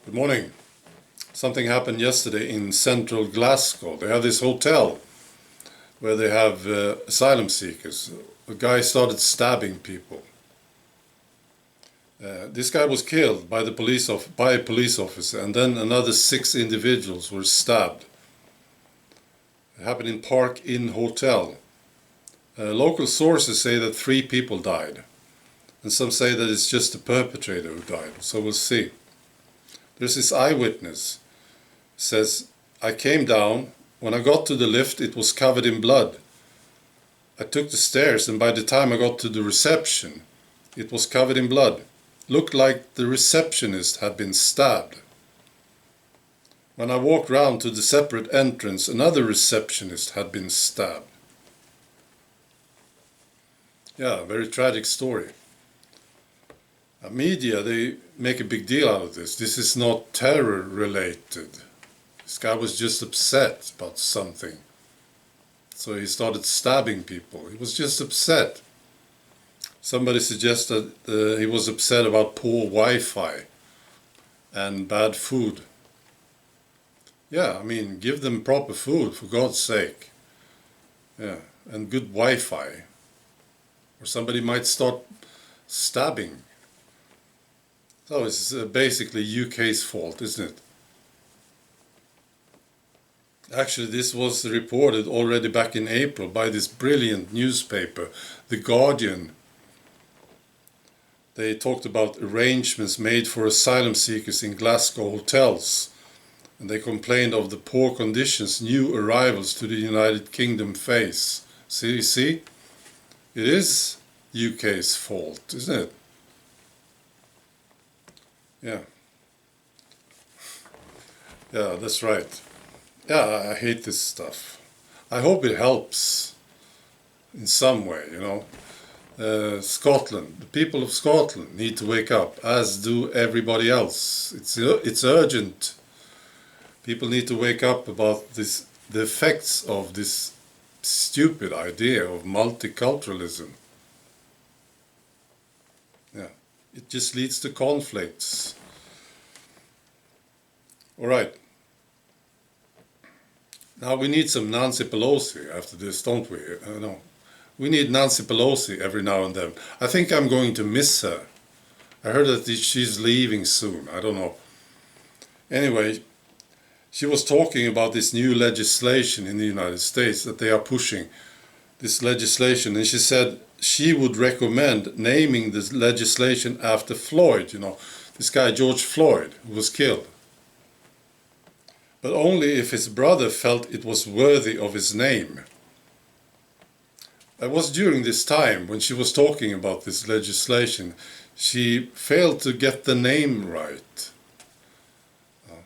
Good morning. Something happened yesterday in central Glasgow. They have this hotel where they have asylum seekers. A guy started stabbing people. This guy was killed by by a police officer, and then another 6 individuals were stabbed. It happened in Park Inn Hotel. Local sources say that 3 people died, and some say that it's just the perpetrator who died. So we'll see. There's this eyewitness, says, I came down, when I got to the lift it was covered in blood. I took the stairs and by the time I got to the reception it was covered in blood. Looked like the receptionist had been stabbed. When I walked round to the separate entrance another receptionist had been stabbed. Yeah, very tragic story. Media, they make a big deal out of this. This is not terror related. This guy was just upset about something. So he started stabbing people. He was just upset. Somebody suggested he was upset about poor Wi-Fi and bad food. Yeah, I mean, give them proper food, for God's sake. Yeah, and good Wi-Fi. Or somebody might start stabbing. So it's basically UK's fault, isn't it? Actually, this was reported already back in April by this brilliant newspaper, The Guardian. They talked about arrangements made for asylum seekers in Glasgow hotels. And they complained of the poor conditions new arrivals to the United Kingdom face. See? It is UK's fault, isn't it? Yeah, that's right. Yeah, I hate this stuff. I hope it helps in some way, you know. Scotland, the people of Scotland need to wake up, as do everybody else. It's urgent. People need to wake up about the effects of this stupid idea of multiculturalism. Yeah. It just leads to conflicts. All right. Now we need some Nancy Pelosi after this, don't we? No. We need Nancy Pelosi every now and then. I think I'm going to miss her. I heard that she's leaving soon. I don't know. Anyway, she was talking about this new legislation in the United States that they are pushing. This legislation, and she said she would recommend naming this legislation after Floyd, you know, this guy George Floyd, who was killed. But only if his brother felt it was worthy of his name. It was during this time, when she was talking about this legislation, she failed to get the name right.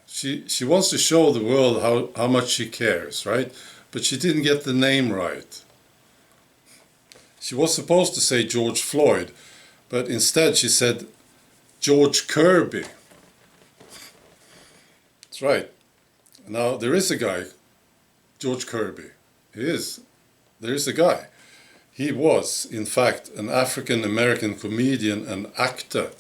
She wants to show the world how much she cares, right? But she didn't get the name right. She was supposed to say George Floyd, but instead she said George Kirby. That's right. Now there is a guy, George Kirby. There is a guy. He was, in fact, an African-American comedian and actor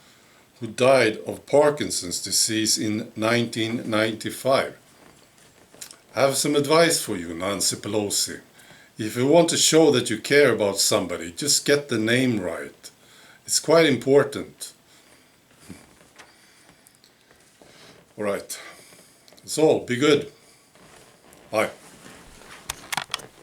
who died of Parkinson's disease in 1995. I have some advice for you, Nancy Pelosi. If you want to show that you care about somebody, just get the name right. It's quite important. All right. That's all. Be good. Bye.